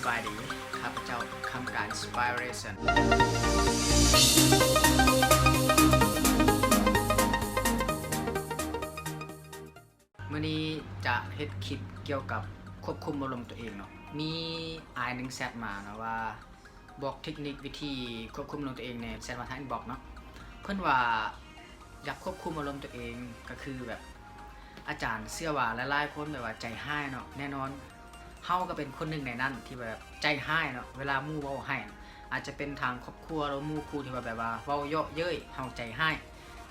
บายดีข้าพเจ้าคำการ Inspiration มื้อนี้จะเฮ็ดคลิปเกี่ยวกับควบคุมอารมณ์ตัวเองเนาะมีอายหนึ่งแซดมานะว่าบอกเทคนิควิธีควบคุมอารมณ์ตัวเองในแซดมาทางอินบ็อกซ์เนาะเพิ่นว่าอยากควบคุมอารมณ์ตัวเองก็คือแบบอาจารย์เชื่อว่าหลายๆคนแบบว่าใจห้ายเนาะแน่นอนเฮาก็เป็นคนหนึ่งในนั้นที่แบบใจห้ายเนาะเวลาหมู่เว้าให้อาจจะเป็นทางครอบครัวหรือหมู่คู่ที่ว่าแบบว่าเว้าเยาะเย้ยเฮาใจห้าย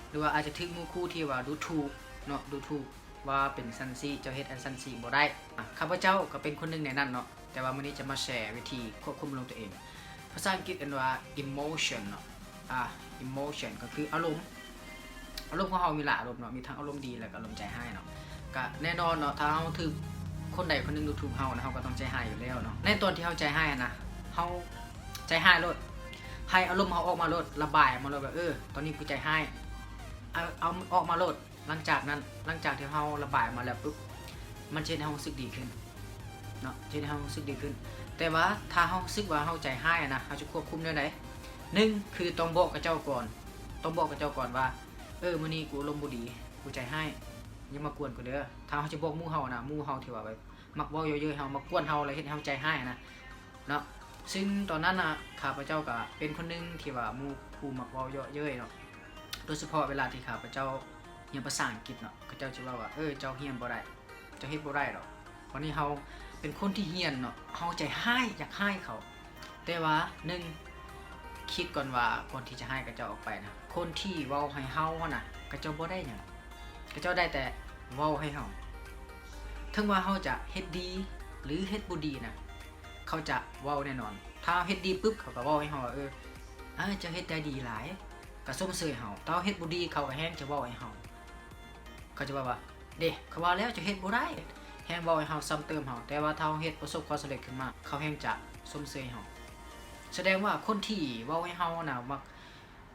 หรือว่าอาจจะถึงหมู่คู่ที่ว่าดูถูกเนาะดูถูกว่าเป็นซันซี่เจ้าเฮ็ดอันซันซี่บ่ได้ข้าพเจ้าก็เป็นคนหนึ่งในนั้นเนาะแต่ว่ามื้อนี้จะมาแชร์วิธีควบคุมอารมณ์ตัวเองภาษาอังกฤษเรียกว่า emotion เนาะemotion ก็คืออารมณ์ของเฮามีหลายอารมณ์เนาะมีทั้งอารมณ์ดีและก็อารมณ์ใจร้ายเนาะก็แน่นอนเนาะถ้าเฮาถูกคนใดคนหนึงดูถูกเฮานะเฮาก็ต้องใจร้ายอยู่แล้วเนาะในตอนที่เฮาใจร้ายนะเฮาใจร้ายโลดให้อารมณ์เฮาออกมาโลดระบายออกมาโลดแบบตอนนี้กูใจร้ายเอาออกมาโลดหลังจากที่เฮาระบายมาแล้วปุ๊บมันจะให้เฮารู้สึกดีขึ้นเนาะจะให้เฮารู้สึกดีขึ้นแต่ว่าถ้าเฮารู้สึกว่าเฮาใจร้ายนะเฮาจะควบคุมได้ได1คือต้องบอกกับเจ้าก่อนว่ามื้อนี้กูอารมณ์บ่ดีกูใจร้ายอย่ามากวนกูเด้อถ้าเฮาจะบอกหมู่เฮานะหมู่เฮาที่ว่าแบบมักเว้าเยอะๆเฮามากวนเฮาแล้วเฮ็ดให้เฮาใจร้ายนะเนาะซึ่งตอนนั้นน่ะข้าพเจ้าก็เป็นคนนึงที่ว่าหมู่ผู้มักเว้าเยอะเย้ยเนาะโดยเฉพาะเวลาที่ข้าพเจ้าเรียนภาษาอังกฤษเนาะเขาเจ้าสิว่าเจ้าเรียนบ่ได้เจ้าเฮ็ดบ่ได้ดอกวันนี้เฮาเป็นคนที่เรียนเนาะเฮาใจร้ายอยากร้ายเขาแต่ว่า1คิดก่อนว่าก่อนที่จะให้กับเจ้าออกไปนะคนที่เว้าให้เฮาน่ะก็เจ้าบ่ได้หยังก็เจ้าได้แต่เว้าให้เฮาถึงว่าเฮาจะเฮ็ดดีหรือเฮ็ดบ่ดีนะเขาจะเว้าแน่นอนถ้าเฮ็ดดีปึ๊บเขาก็เว้าให้เฮาว่าเจ้าเฮ็ดได้ดีหลายก็ชมเชยเฮาถ้าเฮ็ดบ่ดีเขาก็แฮงจะเว้าให้เฮาเขาจะว่าเด้เขาว่าแล้วเจ้าเฮ็ดบ่ได้แฮงเว้าให้เฮาซ้ำเติมเฮาแต่ว่าถ้าเฮาเฮ็ดประสบความสำเร็จขึ้นมาเขาแฮงจะชมเชยเฮาแสดงว่าคนที่เว้าให้เฮาน่ะมัก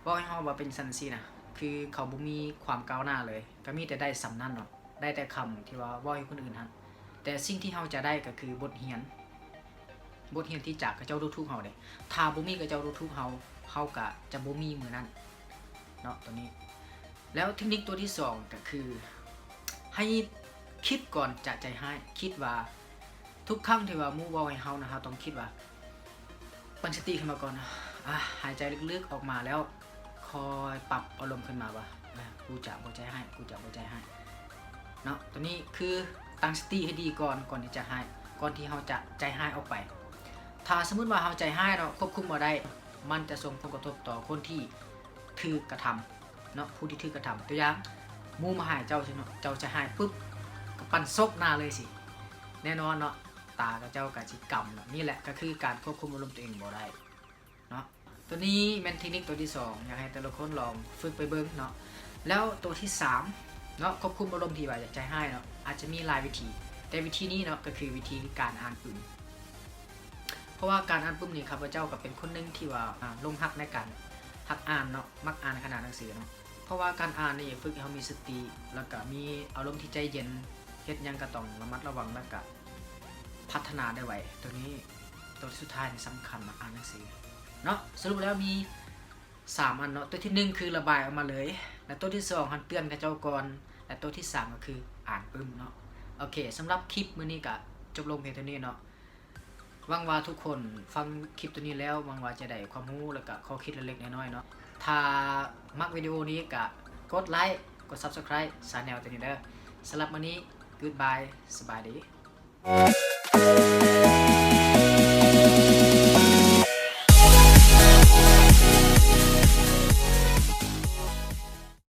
เว้าให้เฮาว่าเป็นซันซี่นะคือเขาบ่มีความก้าวหน้าเลยก็มีแต่ได้สำนั้นเนาะได้แต่คำที่ว่าเว้าให้คนอื่นฮะแต่สิ่งที่เฮาจะได้ก็คือบทเรียนที่จากเขาเจ้าดูถูกเฮาเด้ถ้าบ่มีเขาเจ้าดูถูกเฮาก็จะบ่มีมื้อนั้นเนาะตัวนี้แล้วเทคนิคตัวที่2ก็คือให้คิดก่อนจะใจร้ายคิดว่าทุกครั้งที่ว่าหมู่เว้าให้เฮานะเฮาต้องคิดว่าตั้งสติขึ้นมาก่อนนะหายใจลึกๆออกมาแล้วคอยปรับอารมณ์ขึ้นมาว่ากูจะบ่ใจร้ายเนาะตัวนี้คือตั้งสติให้ดีก่อนที่จะให้ก่อนที่เฮาจะใจร้ายออกไปถ้าสมมุติว่าเฮาใจร้ายเนาะควบคุมบ่ได้มันจะส่งผลกระทบต่อคนที่ถูกกระทำเนาะผู้ที่ถูกกระทำตัวอย่างหมู่มาหาเจ้าใช่เนาะเจ้าจะร้ายปุ๊บก็ปั่นซบหน้าเลยสิแน่นอนเนาะตากับเจ้ากับสิกรรมนี่แหละก็คือการควบคุมอารมณ์ตัวเองบ่ได้เนาะตัวนี้แม่นเทคนิคตัวที่2อยากให้แต่ละคนลองฝึกไปเบิ่งเนาะแล้วตัวที่3เนาะควบคุมอารมณ์ที่ว่าอยากใจร้ายเนาะอาจจะมีหลายวิธีแต่วิธีนี้เนาะก็คือวิธีการอ่านปึ้มเพราะว่าการอ่านปึ้มนี่ข้าพเจ้าก็เป็นคนนึงที่ว่าลงหักในการหักอ่านเนาะมักอ่านขนาดหนังสือเนาะเพราะว่าการอ่านนี่ฝึกให้เฮามีสติแล้วก็มีอารมณ์ที่ใจเย็นเฮ็ดหยังก็ต้องระมัดระวังแล้วก็พัฒนาได้ไวตัวนี้ตัวสุดท้ายนี่สำคัญอ่านหนังสือเนาะสรุปแล้วมี3อันเนาะตัวที่1คือระบายออกมาเลยและตัวที่2หันเตือนกับเจ้าก่อนและตัวที่3ก็คืออ่านปึ้มเนาะโอเคสำหรับคลิปมื้อนี้ก็จบลงเพียงเท่านี้เนาะหวังว่าทุกคนฟังคลิปตัวนี้แล้วหวังว่าจะได้ความรู้แล้วก็ข้อคิดเล็กๆน้อยๆเนาะถ้ามักวิดีโอนี้ก็กดไลค์กด Subscribe ชาแนลตัวนี้เด้อสำหรับมื้อนี้ Goodbye สบายดี